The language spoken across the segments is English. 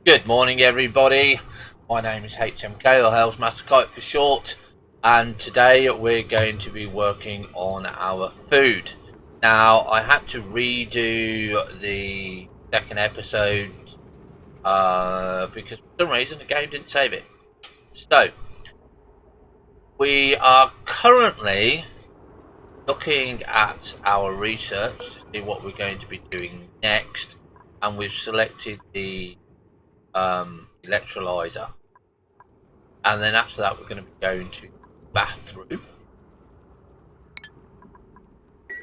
Good morning, everybody. My name is HMK, or Hales Master Kite for short, and today we're going to be working on our food. Now, I had to redo the second episode because for some reason the game didn't save it. So, we are currently looking at our research to see what we're going to be doing next, and we've selected the electrolyzer. And then after that, we're going to be going to the bathroom.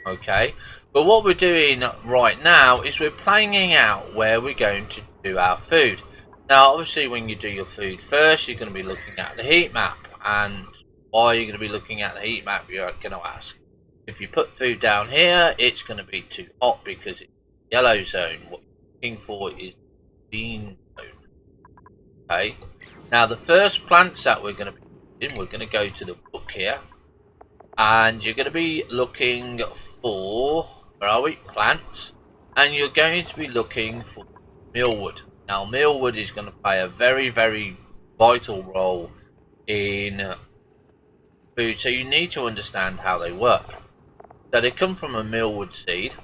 Okay. But what we're doing right now is we're planning out where we're going to do our food. Now, obviously, when you do your food first, you're going to be looking at the heat map. And why you're going to be looking at the heat map, you're going to ask. If you put food down here, it's going to be too hot because it's yellow zone. What you're looking for is green zone. Okay. Now, the first plants that we're going to be using, we're going to go to the book here. And you're going to be looking for, where are we? Plants. And you're going to be looking for mealwood. Now, mealwood is going to play a very, very vital role in food. So you need to understand how they work. So they come from a mealwood seed.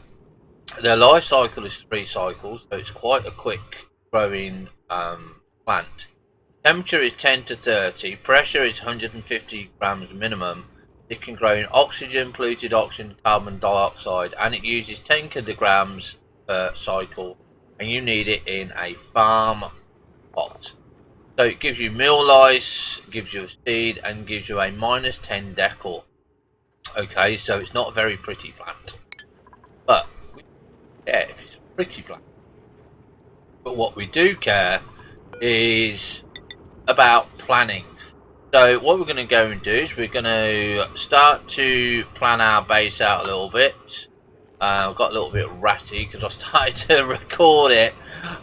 Their life cycle is 3 cycles, so it's quite a quick growing plant. Temperature is 10 to 30, pressure is 150 grams minimum. It can grow in oxygen, polluted oxygen, carbon dioxide, and it uses 10 kilograms per cycle, and you need it in a farm pot. So it gives you meal lice, gives you a seed, and gives you a -10 decor. Okay, so it's not a very pretty plant. But we don't care if it's a pretty plant. But what we do care is about planning. So what we're going to go and do is we're going to start to plan our base out a little bit. I've got a little bit ratty because I started to record it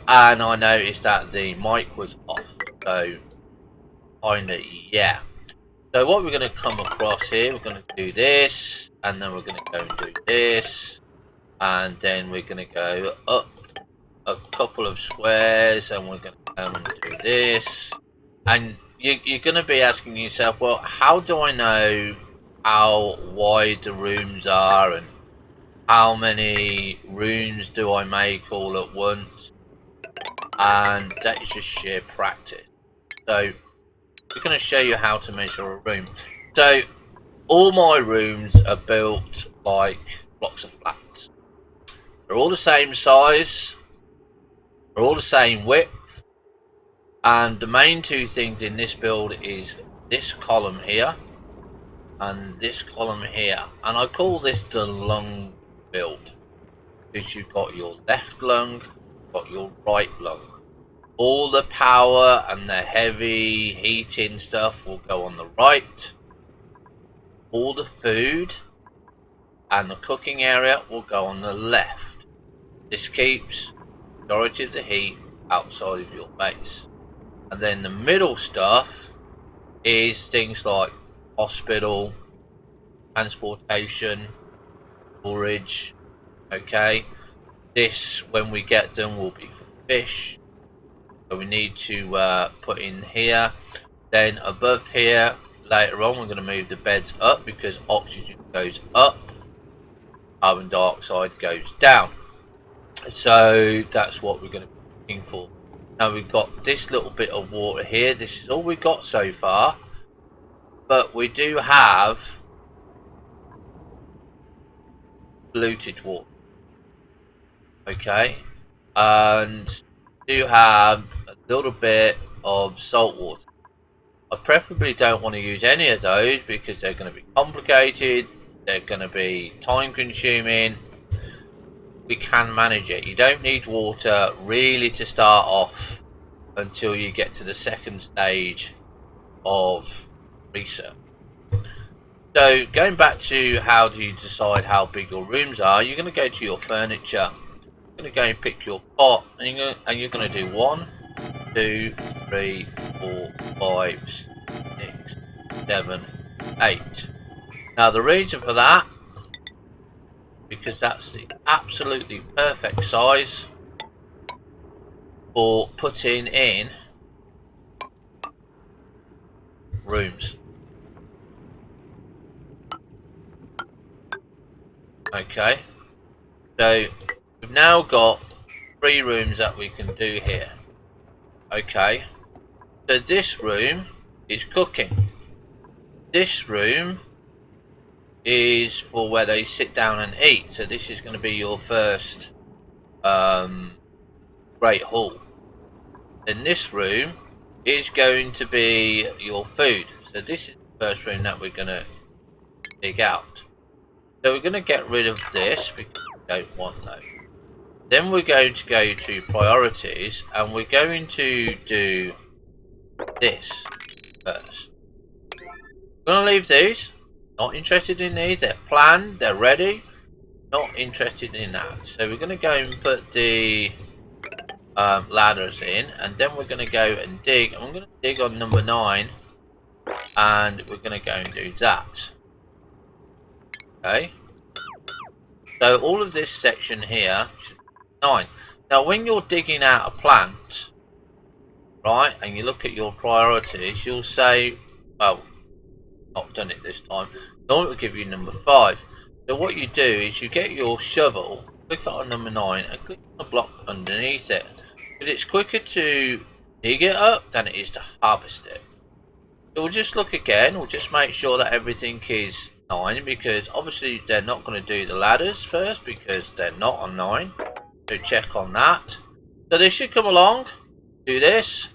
and I noticed that the mic was off. So yeah. So what we're going to come across here, we're going to do this, and then we're going to go and do this, and then we're going to go up a couple of squares, and we're going to come and do this. And you're going to be asking yourself, well, how do I know how wide the rooms are and how many rooms do I make all at once? And that is just sheer practice. So we're going to show you how to measure a room. So all my rooms are built like blocks of flats. They're all the same size. They're all the same width. And the main two things in this build is this column here and this column here. And I call this the lung build because you've got your left lung, you've got your right lung. All the power and the heavy heating stuff will go on the right. All the food and the cooking area will go on the left. This keeps the majority of the heat outside of your base. And then the middle stuff is things like hospital, transportation, storage. Okay, this when we get them will be for fish. So we need to put in here. Then above here, later on, we're going to move the beds up because oxygen goes up, carbon dioxide goes down. So that's what we're going to be looking for. Now we've got this little bit of water here. This is all we've got so far. But we do have polluted water. Okay. And we do have a little bit of salt water. I preferably don't want to use any of those because they're going to be complicated. They're going to be time consuming. We can manage it. You don't need water really to start off until you get to the second stage of research. So going back to how do you decide how big your rooms are, you're going to go to your furniture. You're going to go and pick your pot and you're going to do 1, 2, 3, 4, 5, 6, 7, 8. Now the reason for that, because that's the absolutely perfect size, for putting in rooms. Okay, so we've now got 3 rooms that we can do here. Okay, so this room is cooking. This room is for where they sit down and eat. So this is going to be your first great hall. Then this room is going to be your food. So this is the first room that we're going to dig out. So we're going to get rid of this because we don't want those. Then we're going to go to priorities and we're going to do this first. We're going to leave these. Not interested in these. They're planned. They're ready. Not interested in that. So we're going to go and put the ladders in, and then we're going to go and dig. I'm going to dig on number 9, and we're going to go and do that. Okay. So all of this section here should be 9. Now, when you're digging out a plant, right, and you look at your priorities, you'll say, well, not done it this time. Normally it will give you number 5. So what you do is you get your shovel, click on number 9, and click on the block underneath it. But it's quicker to dig it up than it is to harvest it. So we'll just look again. We'll just make sure that everything is 9, because obviously they're not going to do the ladders first because they're not on 9. So check on that. So they should come along, do this,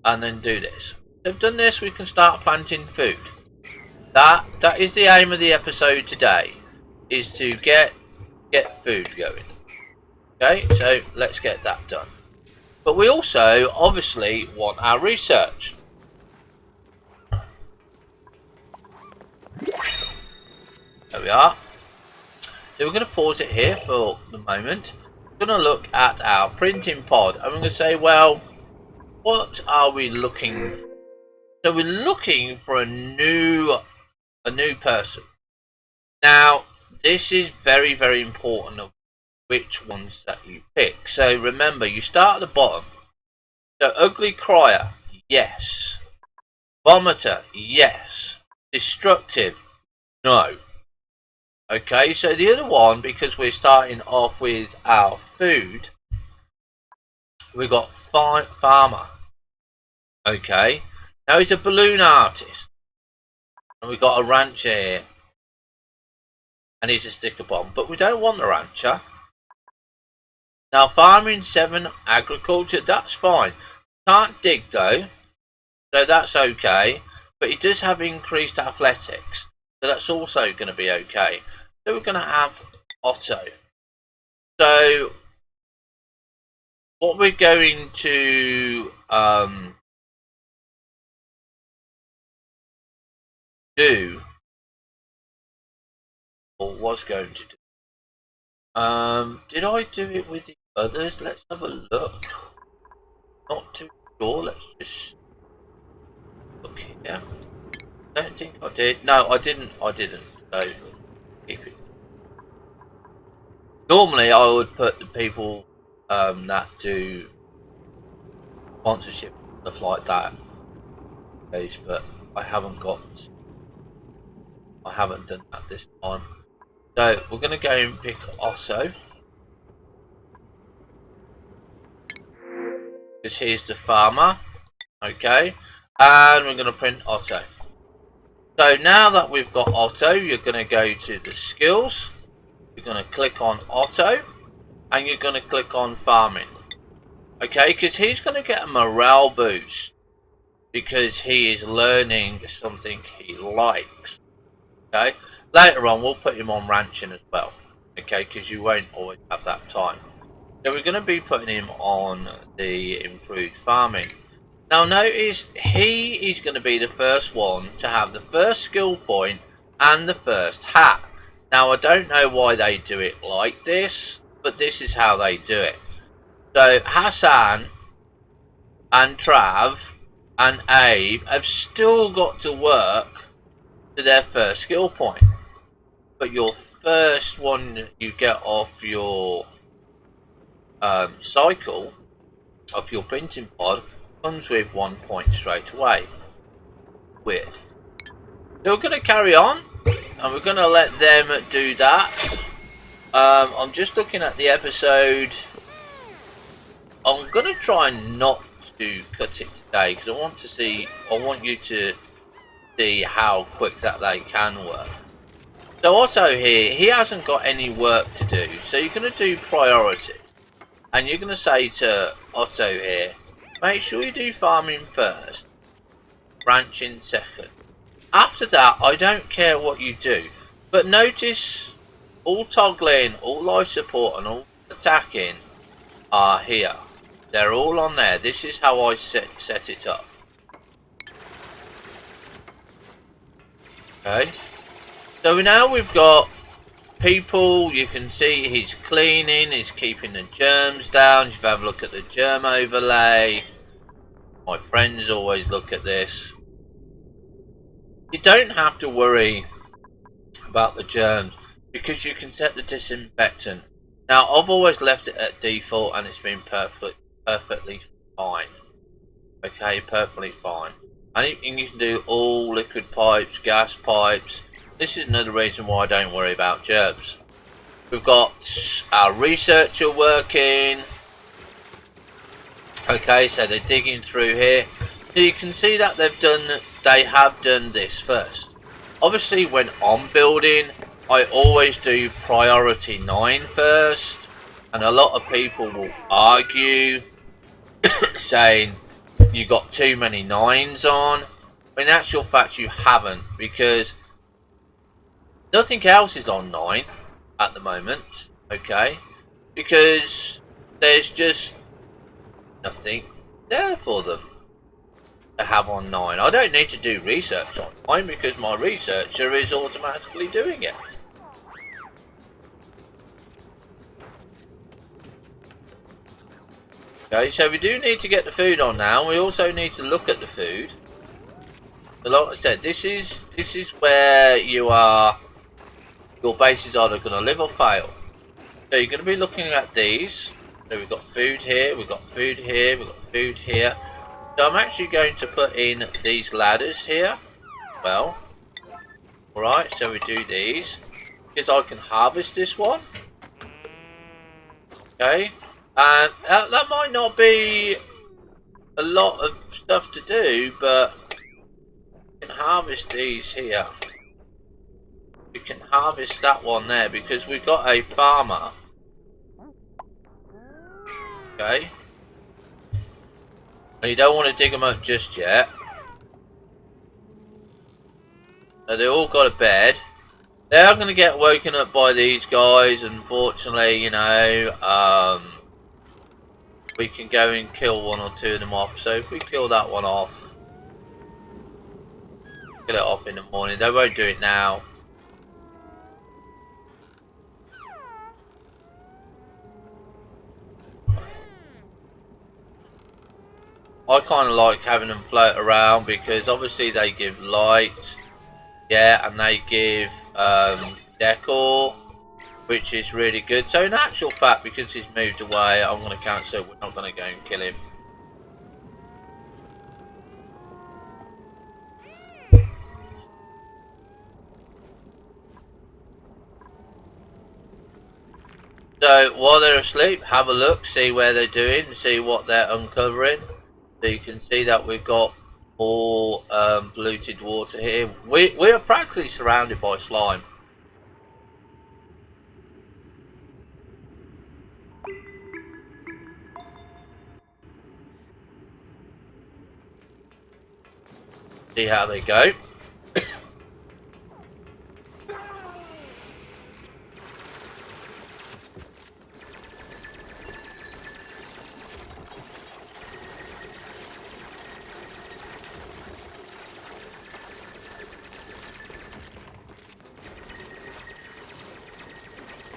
and then do this. If they've done this, we can start planting food. That is the aim of the episode today, is to get food going. Okay, so let's get that done. But we also obviously want our research. There we are. So we're going to pause it here for the moment. We're going to look at our printing pod and we're going to say, well, what are we looking for? So we're looking for a new person. Now, this is very, very important of which ones that you pick. So remember, you start at the bottom. So ugly crier, yes. Vomiter, yes. Destructive, no. Okay, so the other one, because we're starting off with our food, we've got farmer. Okay, now he's a balloon artist. And we've got a rancher here. And he's a sticker bomb. But we don't want the rancher. Now, farming 7, agriculture, that's fine. Can't dig though. So that's okay. But he does have increased athletics. So that's also going to be okay. So we're going to have Otto. So what we're going to do, or was going to do, did I do it with the others? Let's have a look. Not too sure. Let's just look here. Don't think I did. No, I didn't. So keep it. Normally, I would put the people that do sponsorship stuff like that, but I haven't done that this time. So we're going to go and pick Otto, because here's the farmer. Okay, and we're going to print Otto. So now that we've got Otto, you're going to go to the skills. You're going to click on Otto, and you're going to click on farming. Okay, because he's going to get a morale boost because he is learning something he likes. Okay, later on we'll put him on ranching as well. Okay, because you won't always have that time. So we're going to be putting him on the improved farming. Now notice he is going to be the first one to have the first skill point and the first hat. Now I don't know why they do it like this, but this is how they do it. So Hassan and Trav and Abe have still got to work to their first skill point. But your first one you get off your cycle of your printing pod comes with 1 point straight away. Weird. So we're going to carry on, and we're going to let them do that. I'm just looking at the episode. I'm going to try not to cut it today because I want you to see how quick that they can work. So Otto here, he hasn't got any work to do, so you're going to do priority, and you're going to say to Otto here, make sure you do farming first, branching second. After that, I don't care what you do, but notice all toggling, all life support and all attacking are here. They're all on there. This is how I set it up. Okay. So now we've got people. You can see he's cleaning, he's keeping the germs down. If you have a look at the germ overlay, my friends always look at this. You don't have to worry about the germs because you can set the disinfectant. Now I've always left it at default and it's been perfectly fine. Okay, perfectly fine. And you can do all liquid pipes, gas pipes. This is another reason why I don't worry about germs. We've got our researcher working. Okay, so they're digging through here. So you can see that they have done this first. Obviously when I'm building, I always do priority 9 first, and a lot of people will argue saying you got too many 9s on. In actual fact you haven't, because nothing else is on 9 at the moment, okay? Because there's just nothing there for them to have on 9. I don't need to do research on 9 because my researcher is automatically doing it. Okay, so we do need to get the food on now. We also need to look at the food. So like I said, this is where your bases are going to live or fail. So you're going to be looking at these. So we've got food here, we've got food here, we've got food here. So I'm actually going to put in these ladders here. Well, alright, so we do these. Because I can harvest this one. Okay. And that might not be a lot of stuff to do, but we can harvest these here. We can harvest that one there because we've got a farmer. Okay. And you don't want to dig them up just yet. So they all got a bed. They are going to get woken up by these guys, unfortunately, you know. We can go and kill 1 or 2 of them off. So if we kill that one off, kill it off in the morning. They won't do it now. I kind of like having them float around because obviously they give light, yeah, and they give decor, which is really good. So in actual fact, because he's moved away, I'm going to cancel it. We're not going to go and kill him. So while they're asleep, have a look, see where they're doing, see what they're uncovering. So you can see that we've got more polluted water here. We are practically surrounded by slime. See how they go.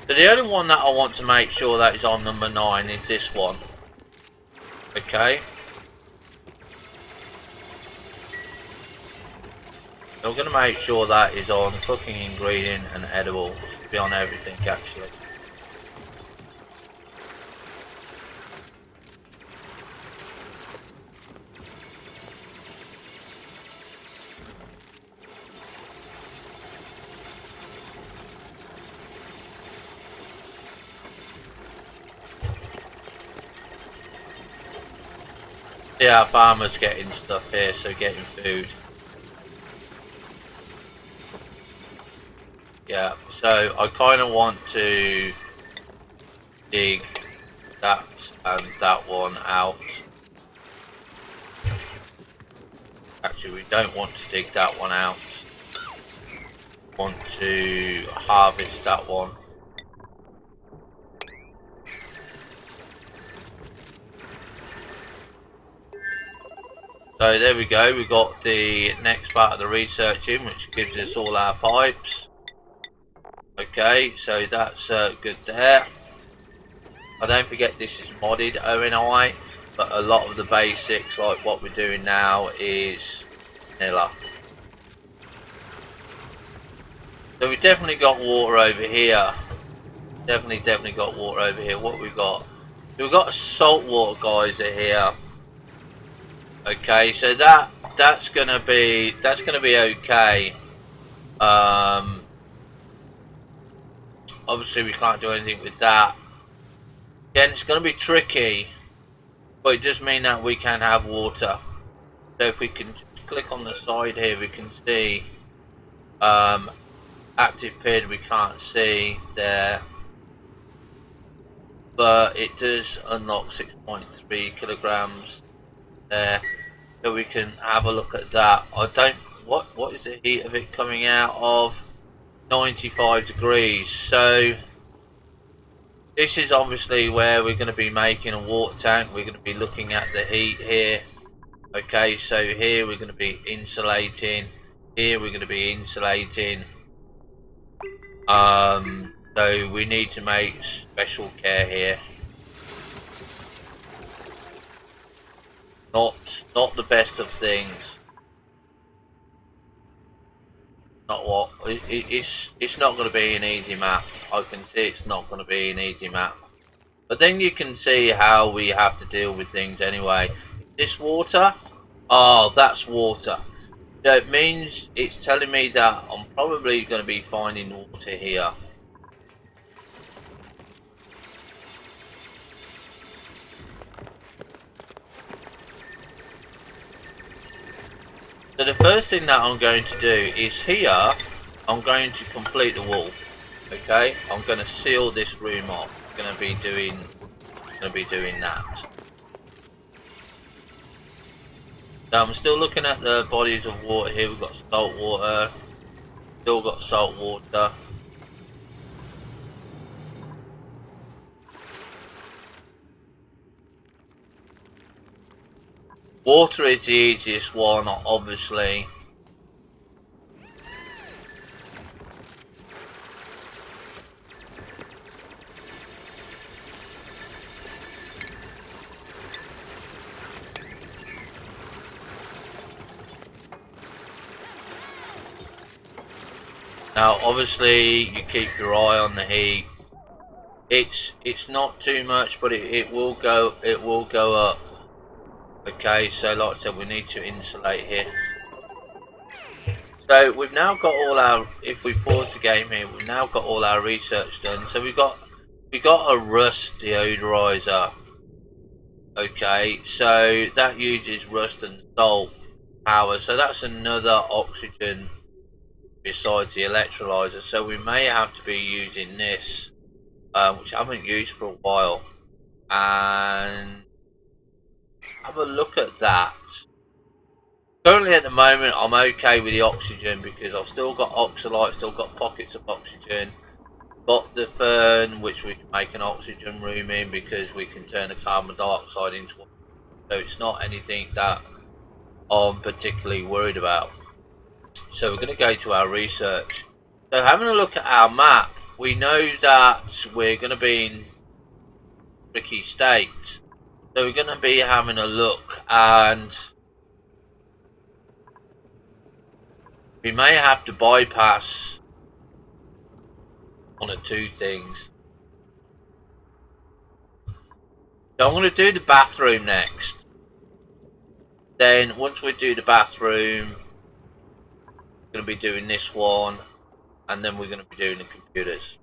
So the only one that I want to make sure that is on number 9 is this one. Okay. So I'm going to make sure that is on cooking ingredient and edible. It should be on everything actually. See our farmers getting stuff here, so getting food. Yeah, so I kind of want to dig that and that one out. Actually, we don't want to dig that one out. We want to harvest that one. So there we go, we got the next part of the research in, which gives us all our pipes. Okay, so that's good there. I don't forget this is modded ONI, but a lot of the basics, like what we're doing now, is vanilla. So we definitely got water over here. Definitely got water over here. What we got? We've got a saltwater geyser here. Okay, so that's gonna be okay. Obviously we can't do anything with that. Again, it's gonna be tricky, but it does mean that we can have water. So if we can just click on the side here, we can see active PID. We can't see there, but it does unlock 6.3 kilograms there. So we can have a look at that. I don't. What is the heat of it coming out of? 95 degrees. So this is obviously where we're going to be making a water tank. We're going to be looking at the heat here. Okay, so here we're going to be insulating. Here we're going to be insulating. So we need to make special care here. Not the best of things. Not what it's not going to be an easy map. I can see it's not going to be an easy map. But then you can see how we have to deal with things anyway. This water, oh, that's water. So it means it's telling me that I'm probably going to be finding water here. So the first thing that I'm going to do is here, I'm going to complete the wall. Okay, I'm going to seal this room off. I'm going to be doing that. So I'm still looking at the bodies of water here. We've got salt water, still got salt water. Water is the easiest one, obviously. Now, obviously, you keep your eye on the heat. It's not too much, but it will go up. Okay, so like I said, we need to insulate here. So we've now got all our, if we pause the game here, we've now got all our research done. So we got a rust deodorizer. Okay, so that uses rust and salt power. So that's another oxygen besides the electrolyzer. So we may have to be using this, which I haven't used for a while, and have a look at that. Currently at the moment I'm okay with the oxygen because I've still got oxalite, still got pockets of oxygen. Got the fern, which we can make an oxygen room in because we can turn the carbon dioxide into oxygen. So it's not anything that I'm particularly worried about. So we're going to go to our research. So having a look at our map, we know that we're going to be in tricky state. So we're going to be having a look, and we may have to bypass one or two things. So I'm going to do the bathroom next. Then once we do the bathroom, we're going to be doing this one, and then we're going to be doing the computers.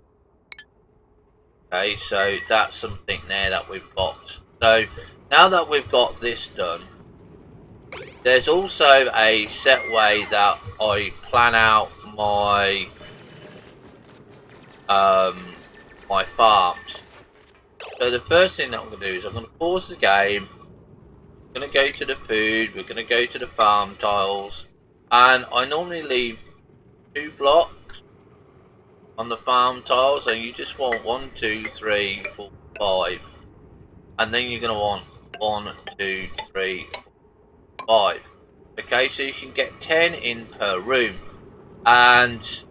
Okay, so that's something there that we've got. So now that we've got this done, there's also a set way that I plan out my my farms. So the first thing that I'm going to do is I'm going to pause the game. I'm going to go to the food. We're going to go to the farm tiles, and I normally leave 2 blocks on the farm tiles. So you just want 1, 2, 3, 4, 5, and then you're going to want 1, 2, 3, 5. Okay, so you can get 10 in per room, and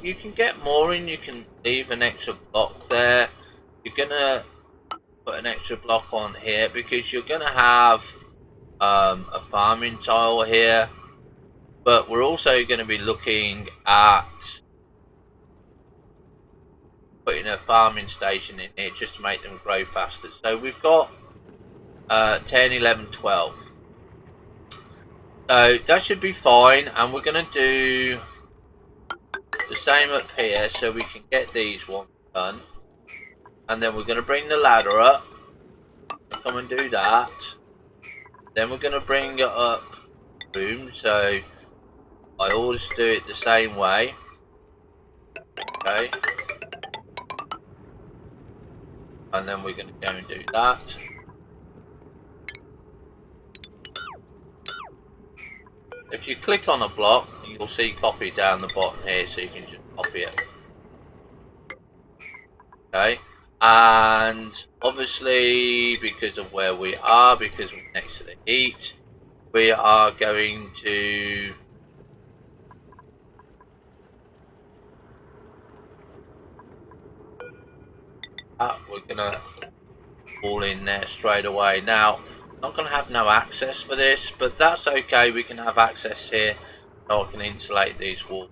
you can get more in. You can leave an extra block there. You're gonna put an extra block on here because you're gonna have a farming tile here, but we're also going to be looking at putting a farming station in here just to make them grow faster. So we've got 10, 11, 12. So that should be fine, and we're going to do the same up here so we can get these ones done. And then we're going to bring the ladder up. Come and do that. Then we're going to bring it up room, so I always do it the same way. Okay. And then we're going to go and do that. If you click on a block, you'll see copy down the bottom here, so you can just copy it. Okay. And obviously, because of where we are, because we're next to the heat, we are going to we're gonna fall in there straight away. Now, I'm not gonna have no access for this, but that's okay. We can have access here, so I can insulate these walls.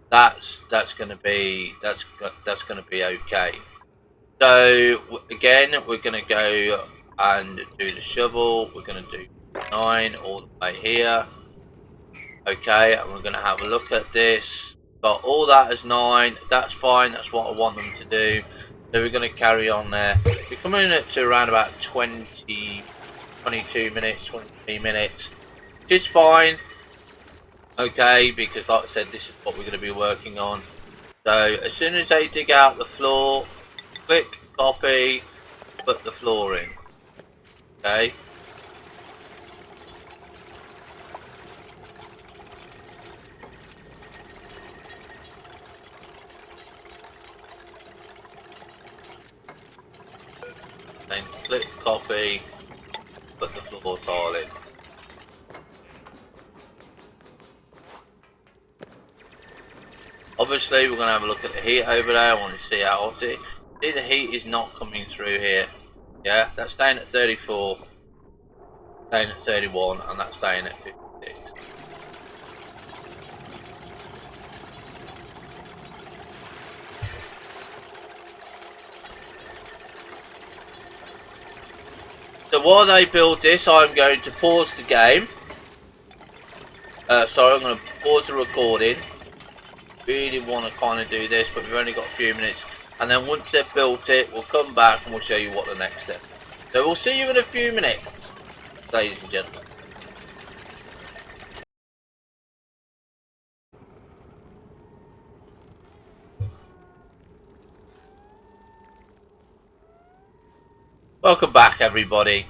That's gonna be okay. So again, we're gonna go and do the shovel. We're gonna do 9 all the way here. Okay, and we're gonna have a look at this. Got all that as 9. That's fine. That's what I want them to do. So we're going to carry on there. We're coming up to around about 22 minutes, 23 minutes, which is fine. Okay, because like I said, this is what we're going to be working on. So as soon as they dig out the floor, click, copy, put the floor in. Okay. Then click copy, put the floor tile in. Obviously we're going to have a look at the heat over there. I want to see how hot it is. See, the heat is not coming through here. Yeah, that's staying at 34, staying at 31, and that's staying at 56. So while they build this, I'm going to pause the game. Sorry, I'm going to pause the recording. Really want to kind of do this, but we've only got a few minutes. And then once they've built it, we'll come back and we'll show you what the next step is. So we'll see you in a few minutes, ladies and gentlemen. Welcome back, everybody.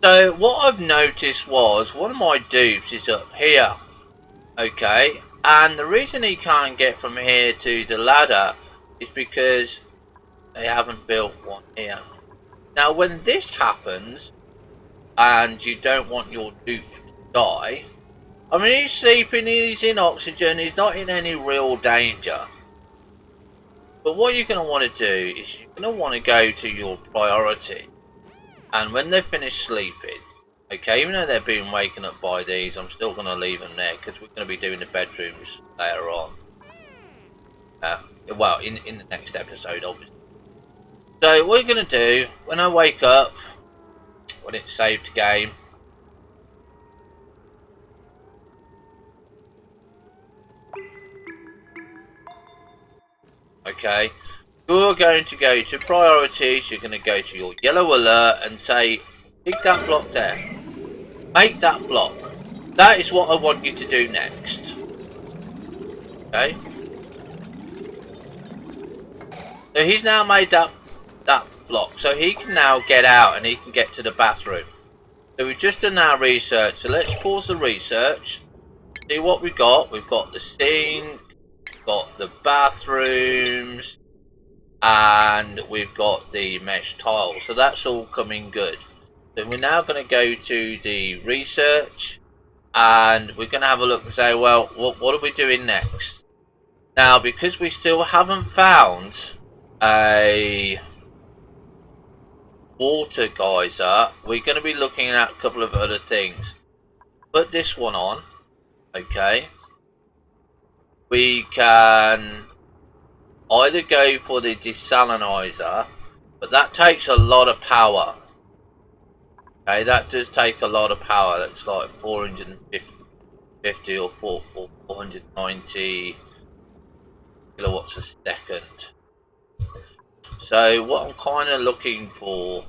So what I've noticed was one of my dupes is up here. Okay, and the reason he can't get from here to the ladder is because they haven't built one here. Now when this happens and you don't want your dupe to die, I mean, he's sleeping, he's in oxygen, he's not in any real danger. But what you're going to want to do is you're going to want to go to your priority. And when they finish sleeping, okay, even though they're being waken up by these, I'm still going to leave them there because we're going to be doing the bedrooms later on. Well, in the next episode, obviously. So what you're going to do, when I wake up, when it's saved game, okay, you're going to go to priorities, you're going to go to your yellow alert and say, dig that block there. make that block. That is what I want you to do next. Okay. So he's now made that block, so he can now get out and he can get to the bathroom. So we've just done our research. So let's pause the research. See what we got. We've got the sink, we've got the bathrooms, and we've got the mesh tile. So that's all coming good. So we're now going to go to the research, and we're going to have a look and say, well, what are we doing next? Now, because we still haven't found a water geyser, we're going to be looking at a couple of other things. Put this one on. Okay. We can either go for the desalinizer, but that takes a lot of power. Okay, that does take a lot of power. That's like 450 or 490 kilowatts a second. So what I'm kind of looking for,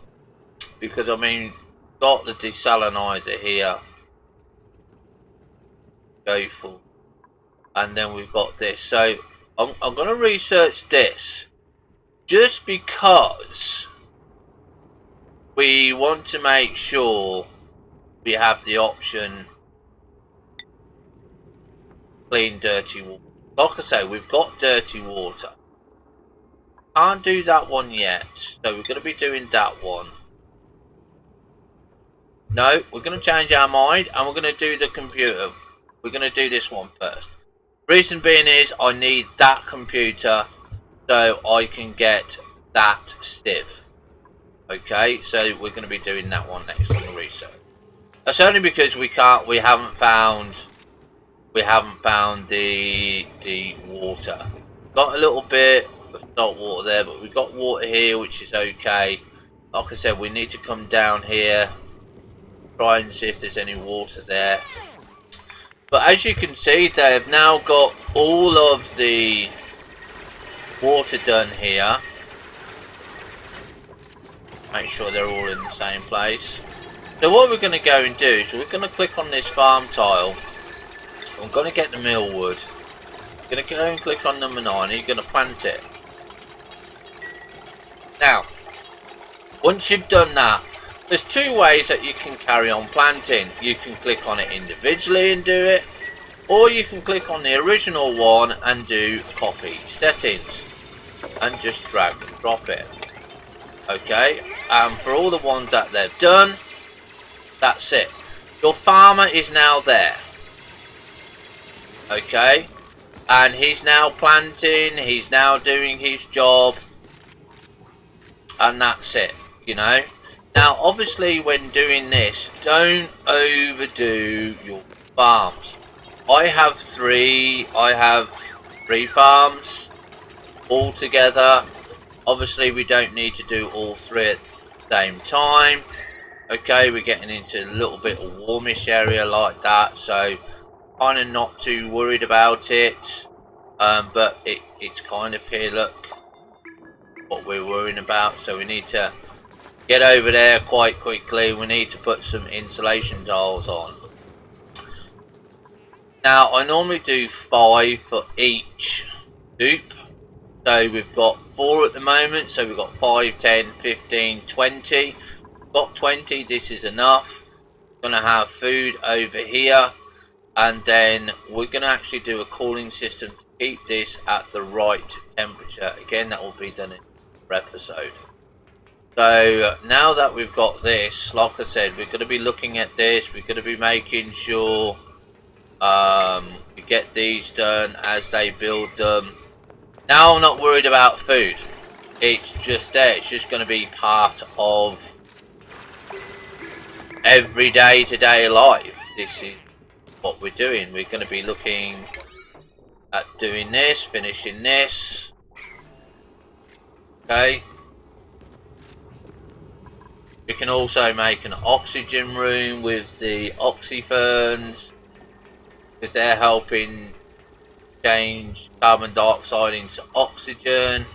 because I mean, got the desalinizer here, go for, and then we've got this. So I'm going to research this, just because we want to make sure we have the option clean dirty water. Like I say, we've got dirty water. Can't do that one yet, so we're going to be doing that one. No, we're going to change our mind and we're going to do the computer. We're going to do this one first. Reason being is I need that computer so I can get that sieve. Okay, so we're going to be doing that one next on the research. That's only because we haven't found the water. Got a little bit of salt water there, but we've got water here, which is okay. Like I said, we need to come down here, try and see if there's any water there. But as you can see, they've now got all of the water done here. Make sure they're all in the same place. So what we're going to go and do is we're going to click on this farm tile. I'm going to get the millwood. I'm going to go and click on number 9 and you're going to plant it. Now, once you've done that, there's two ways that you can carry on planting. You can click on it individually and do it, or you can click on the original one and do copy settings and just drag and drop it. Okay, and for all the ones that they've done, that's it. Your farmer is now there. Okay, and he's now planting, he's now doing his job, and that's it, you know. Now obviously when doing this, don't overdo your farms. I have three farms all together. Obviously we don't need to do all three at the same time. Okay, we're getting into a little bit of warmish area like that, so kind of not too worried about it. But it's kind of here, look what we're worrying about, so we need to get over there quite quickly. We need to put some insulation tiles on. Now I normally do 5 for each hoop, so we've got 4 at the moment, so we've got 5, 10, 15, 20. Got 20, this is enough. Gonna have food over here, and then we're gonna actually do a cooling system to keep this at the right temperature. Again, that will be done in another episode. So now that we've got this, like I said, we're going to be looking at this. We're going to be making sure we get these done as they build them. Now I'm not worried about food. It's just there. It's just going to be part of everyday to-day life. This is what we're doing. We're going to be looking at doing this, finishing this. Okay. We can also make an oxygen room with the oxyferns, because they're helping change carbon dioxide into oxygen.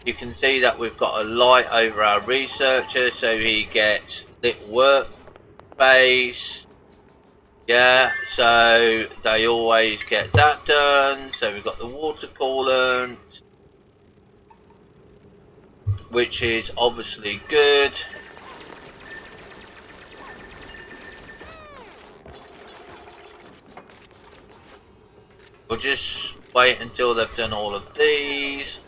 You can see that we've got a light over our researcher, so he gets lit workspace. Yeah, so they always get that done. So we've got the water coolant, which is obviously good. We'll just wait until they've done all of these.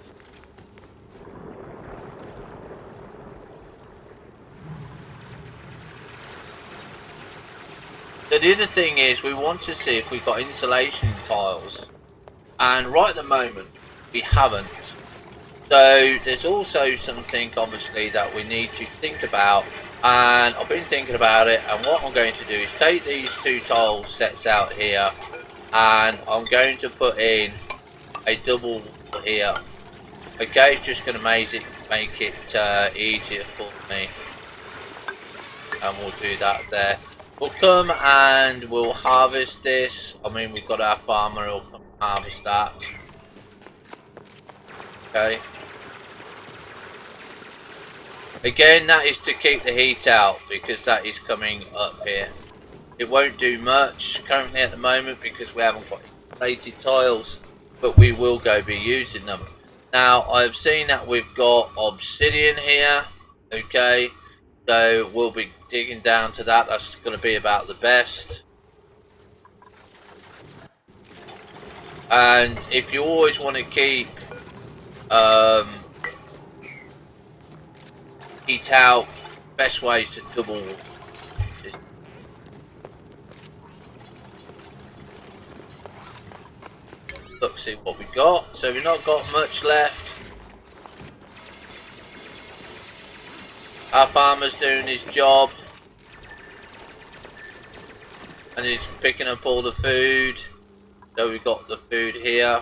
So the other thing is we want to see if we've got insulation tiles, and right at the moment we haven't. So there's also something obviously that we need to think about, and I've been thinking about it, and what I'm going to do is take these two tile sets out here and I'm going to put in a double here. Okay, just going to make it easier for me, and we'll do that there. We'll come and we'll harvest this. I mean, we've got our farmer who'll come harvest that. Okay. Again, that is to keep the heat out because that is coming up here. It won't do much currently at the moment because we haven't got insulated tiles, but we will be using them. Now, I've seen that we've got obsidian here. Okay. So we'll be digging down to that. That's going to be about the best. And if you always want to keep heat out, best way is to double. Look, see what we got. So we've not got much left. Our farmer's doing his job, and he's picking up all the food. So we've got the food here.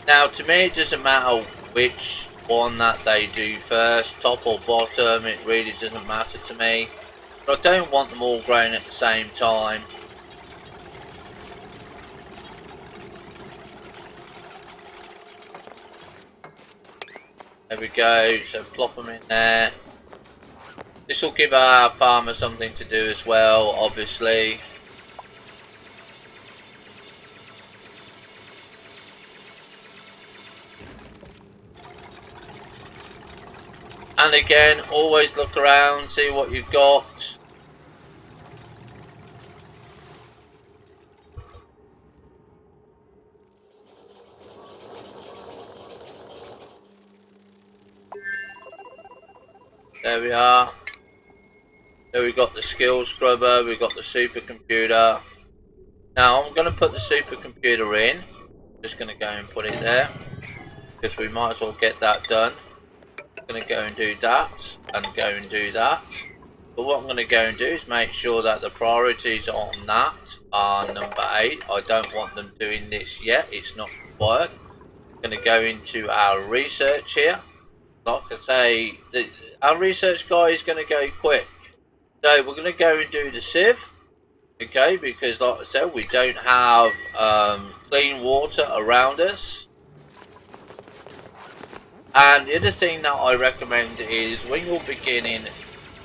Now, to me, it doesn't matter which one that they do first, top or bottom, it really doesn't matter to me. But I don't want them all growing at the same time. There we go, so plop them in there. This will give our farmer something to do as well, obviously. And again, always look around, see what you've got. There we are. So we've got the skill scrubber, we've got the supercomputer. Now I'm going to put the supercomputer in. Just going to go and put it there, because we might as well get that done. I'm going to go and do that, and go and do that. But what I'm going to go and do is make sure that the priorities on that are number 8. I don't want them doing this yet, it's not required. I'm going to go into our research here. Like I say, our research guy is going to go quick. So we're going to go and do the sieve. Okay, because like I said, we don't have clean water around us. And the other thing that I recommend is when you're beginning,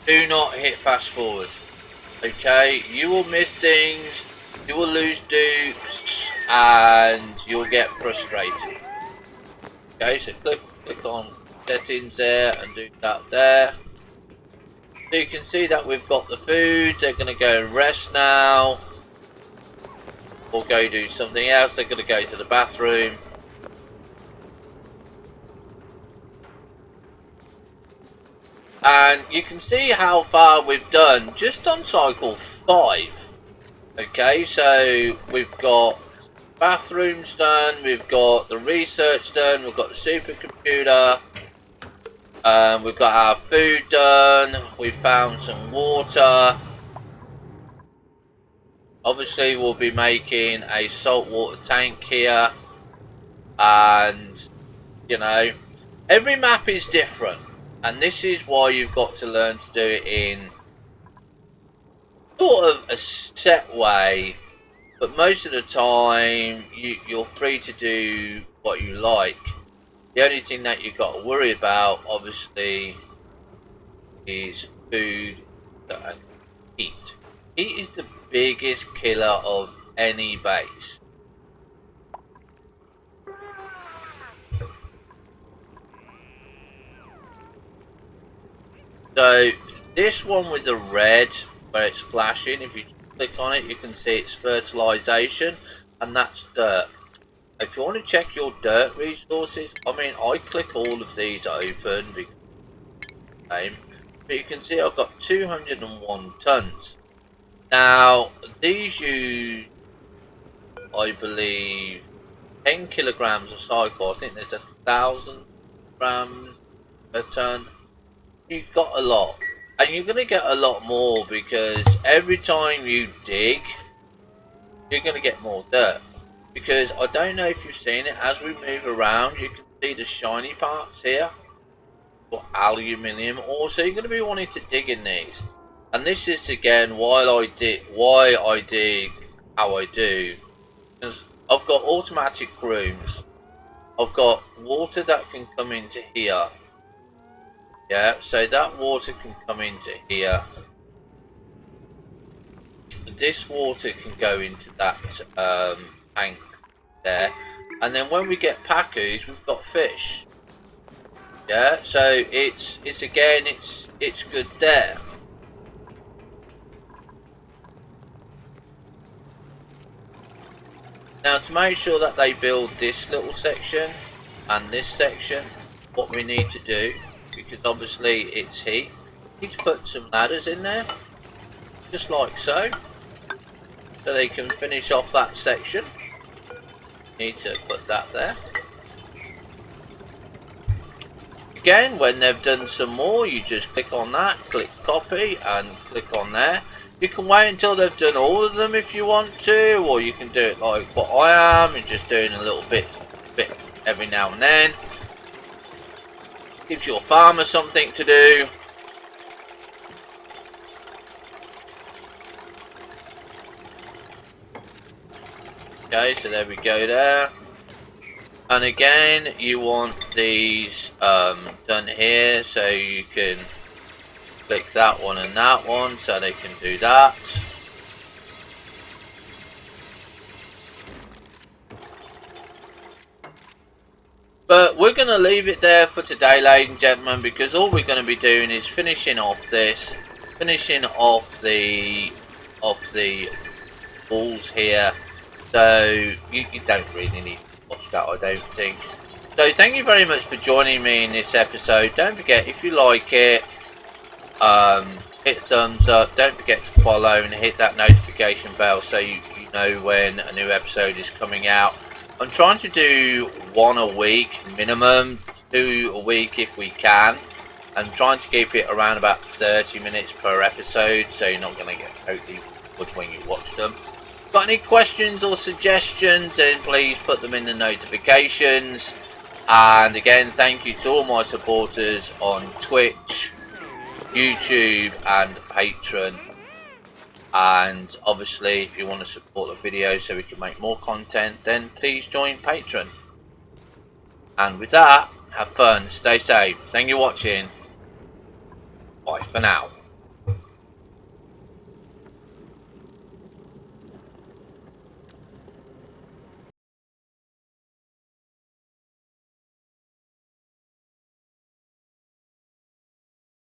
do not hit fast forward. Okay, you will miss things, you will lose dupes, and you'll get frustrated. Okay, so click on settings there and do that there. So you can see that we've got the food. They're going to go and rest now, or go do something else. They're going to go to the bathroom. And you can see how far we've done just on cycle 5. Okay, so we've got bathrooms done, we've got the research done, we've got the supercomputer, we've got our food done, we've found some water. Obviously we'll be making a saltwater tank here, and you know, Every map is different, and this is why you've got to learn to do it in sort of a set way, but most of the time you're free to do what you like. The only thing that you've got to worry about, obviously, is food and heat. Heat is the biggest killer of any base. So this one with the red where it's flashing, if you click on it you can see it's fertilization, and that's dirt. If you want to check your dirt resources, I mean, I click all of these open because but you can see I've got 201 tons. Now these use, I believe, 10 kilograms of cycle. I think there's 1,000 grams a ton. You've got a lot, and you're going to get a lot more because every time you dig you're going to get more dirt. Because I don't know if you've seen it, as we move around you can see the shiny parts here for aluminium ore, so you're going to be wanting to dig in these. And this is again why I dig how I do, because I've got automatic rooms, I've got water that can come into here. Yeah, so that water can come into here. This water can go into that tank there, and then when we get pacus, we've got fish. Yeah, so it's good there. Now to make sure that they build this little section and this section, what we need to do, because obviously it's heat, we need to put some ladders in there, just like so they can finish off that section. Need to put that there. Again, when they've done some more, you just click on that, click copy, and click on there. You can wait until they've done all of them if you want to, or you can do it like what I am and just doing a little bit every now and then. Gives your farmer something to do. Okay, so there we go there. And again, you want these done here, so you can click that one and that one, so they can do that. But we're going to leave it there for today, ladies and gentlemen, because all we're going to be doing is finishing off the walls here. So you don't really need to watch that, I don't think. So thank you very much for joining me in this episode. Don't forget, if you like it, hit thumbs up. Don't forget to follow and hit that notification bell so you know when a new episode is coming out. I'm trying to do one a week minimum, 2 a week if we can. I'm trying to keep it around about 30 minutes per episode, so you're not going to get totally bored when you watch them. Got any questions or suggestions, then please put them in the notifications. And again, thank you to all my supporters on Twitch, YouTube and Patreon. And obviously, if you want to support the video so we can make more content, then please join Patreon. And with that, have fun, stay safe, thank you for watching, bye for now.